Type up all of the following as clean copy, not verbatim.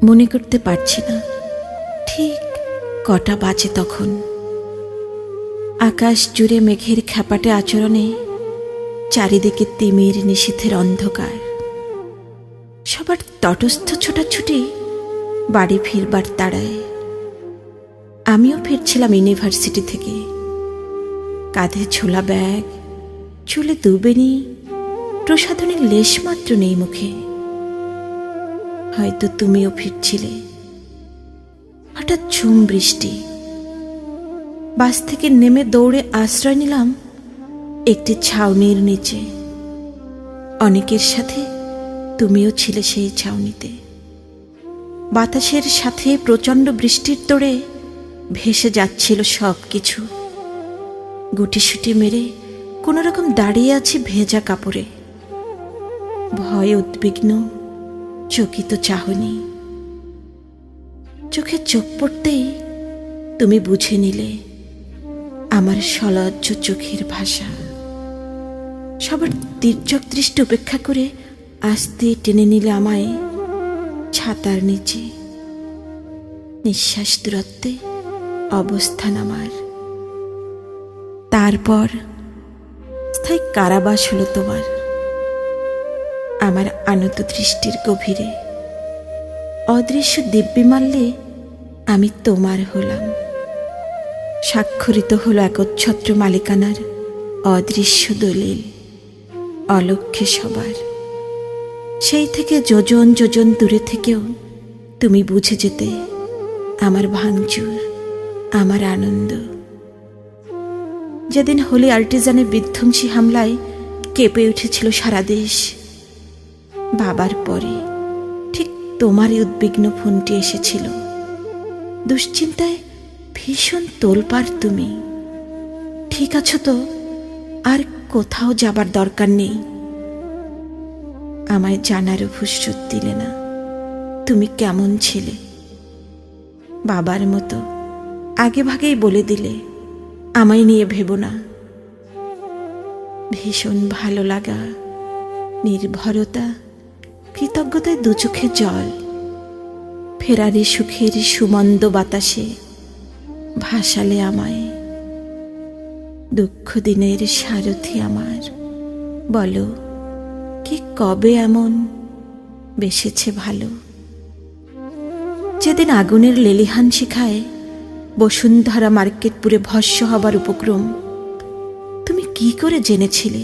মনে করতে পারছি না ঠিক কটা বাজে তখন। আকাশ জুড়ে মেঘের খ্যাপাটে আচরণে চারিদিকে তিমির নিশীথের অন্ধকার। সবার তটস্থ ছোটাছুটি বাড়ি ফিরবার তাড়ায়। আমিও ফিরছিলাম ইউনিভার্সিটি থেকে, কাঁধে ঝোলা ব্যাগ, চুলে দুবেনি, প্রসাধনের লেশমাত্র নেই মুখে। হয়তো তুমিও ফিরছিলে। হঠাৎ ঝুম বৃষ্টি। বাস থেকে নেমে দৌড়ে আশ্রয় নিলাম একটি ছাউনির নিচে। অনেকের সাথে তুমিও ছিলে সেই ছাউনিতে। বাতাসের সাথে প্রচণ্ড বৃষ্টির তোড়ে ভেসে যাচ্ছিল সব কিছু। গুটিসুটি মেরে কোনো রকম দাঁড়িয়ে আছি ভেজা কাপড়ে। ভয়ে উদ্বিগ্ন, চকিত চাহনি। চোখে চোখ পড়তেই তুমি বুঝে নিলে আমার সলজ্জ চোখের ভাষা। সবার তির্যক দৃষ্টি উপেক্ষা করে আস্তে টেনে নিলে আমায় ছাতার নিচে। নিঃশ্বাস দূরত্বে অবস্থান আমার। তারপর স্থায়ী কারাবাস হলো তোমার আমার আনত দৃষ্টির গভীরে। অদৃশ্য দিব্যিমাল্যে আমি তোমার হলাম। স্বাক্ষরিত হলো একচ্ছত্র মালিকানার অদৃশ্য দলিল, অলক্ষ্যে সবার। সেই থেকে যোজন যোজন দূরে থেকেও তুমি বুঝে যেতে আমার ভাঙচুর, আমার আনন্দ। যেদিন হোলি আর্টিজানে বিধ্বংসী হামলায় কেঁপে উঠেছিল সারা দেশ, বাবার পরে ঠিক তোমারই উদ্বিগ্ন ফোনটি এসেছিল। দুশ্চিন্তায় ভীষণ তোলপাড় তুমি। ঠিক আছো তো? আর কোথাও যাবার দরকার নেই। আমায় জানারও ফুসরত দিলে না তুমি কেমন ছিলে। বাবার মতো আগে ভাগেই বলে দিলে আমায় নিয়ে ভেবো না। ভীষণ ভালো লাগা, নির্ভরতা, কৃতজ্ঞতায় দু চোখে জল। ফেরারি সুখের সুমন্দ বাতাসে ভাসালে আমায়। দুঃখ দিনের সারথি আমার, বলো কি কবে এমন বেসেছে ভালো। যেদিন আগুনের লেলিহান শিখায় বসুন্ধরা মার্কেটপুরে ভস্য হবার উপক্রম, তুমি কি করে জেনেছিলে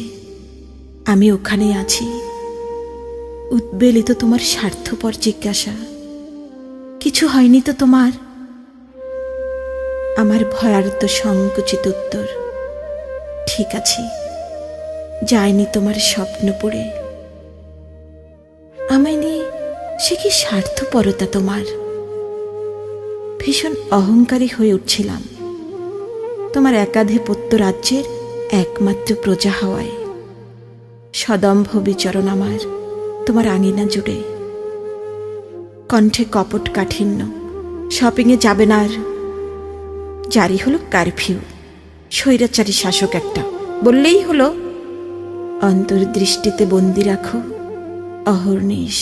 আমি ওখানে আছি? উদ্বেলিত তোমার স্বার্থপর জিজ্ঞাসা, কিছু হয়নি তো তোমার? আমার ভয়ার্ত সংকুচিত উত্তর, ঠিক আছে, যায়নি তোমার স্বপ্ন পড়ে। আমায় নিয়ে সে কি স্বার্থপরতা তোমার? ভীষণ অহংকারী হয়ে উঠছিলাম তোমার একাধিপত্য রাজ্যের একমাত্র প্রজা হওয়ায়। সদম্ভ বিচরণ আমার তোমার আঙিনা জুড়ে। কণ্ঠে কপট কাঠিন্য, শপিংয়ে যাবে না আর। জারি হলো কারফিউ, স্বৈরাচারী শাসক একটা, বললেই হলো। অন্তর্দৃষ্টিতে বন্দি রাখো অহর্নিশ,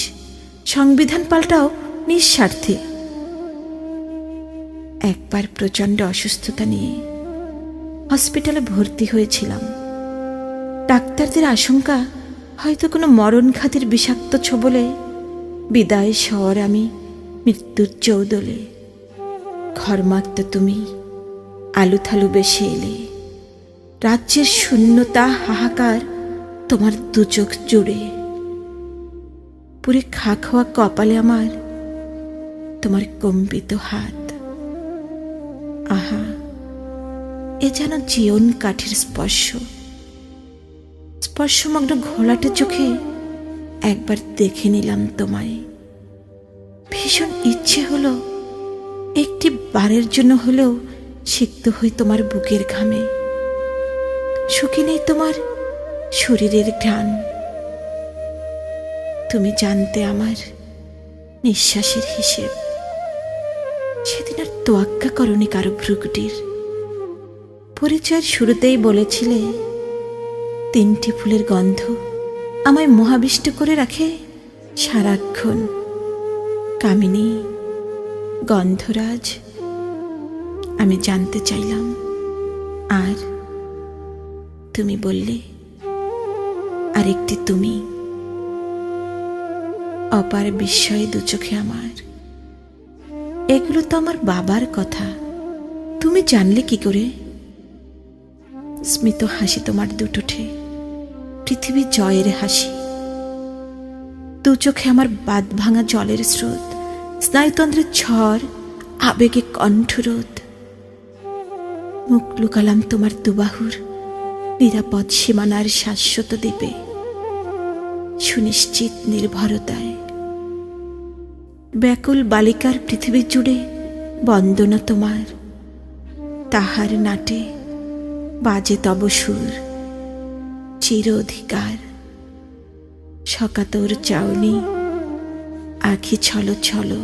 সংবিধান পাল্টাও নিঃস্বার্থে। একবার প্রচণ্ড অসুস্থতা নিয়ে হসপিটালে ভর্তি হয়েছিলাম। ডাক্তারদের আশঙ্কা হয়তো কোনো মরণঘাতীর বিষাক্ত ছোবলে বিদায় শহর আমি মৃত্যুর চৌদলে। ঘরমাক্ত তুমি আলুথালু বেশে এলে। রাজ্যের শূন্যতা হাহাকার তোমার দু চোখ জুড়ে। পুরে খা খাওয়া কপালে আমার তোমার কম্পিত হাত। আহা, এ যেন জীবন কাঠের স্পর্শ। স্পর্শমগ্ন ঘোলাটে চোখে একবার দেখে নিলাম তোমায়। ভীষণ ইচ্ছে হলো একটি বারের জন্য হলেও সিক্ত হই তোমার বুকের ঘামে। শুকিয়ে নেই তোমার শরীরের ঘ্রাণ। তুমি জানতে আমার নিঃশ্বাসের হিসেব। সেদিন আর তোয়াক্কা করনি কারো ভ্রুকুটির। পরিচয়ের শুরুতেই বলেছিলে 3টি ফুলের গন্ধ আমায় মোহাবিষ্ট করে রাখে সারাক্ষণ। কামিনী, গন্ধরাজ, আমি জানতে চাইলাম, আর তুমি বললে আরেকটি তুমি। অপার বিস্ময়ে দু চোখে আমার। এগুলো তো আমার বাবার কথা, তুমি জানলে কি করে? স্মিত হাসি তোমার দুটোঠে, পৃথিবী জয়ের হাসি। দু চোখে আমার বাদ ভাঙা জলের স্রোত, স্নায়ুতন্ত্রের ঝড়, আবেগে কণ্ঠরোধ। মুখ লুকালাম তোমার দুবাহুর নিরাপদ সীমানার শাশ্বত দ্বীপে, সুনিশ্চিত নির্ভরতায়। ব্যাকুল বালিকার পৃথিবী জুড়ে বন্দনা তোমার, তাহার নাটে বাজে তব সুর। চির অধিকার, সকাতর চাউনি, আখি ছলো ছলো,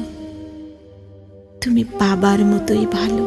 তুমি বাবার মতোই ভালো।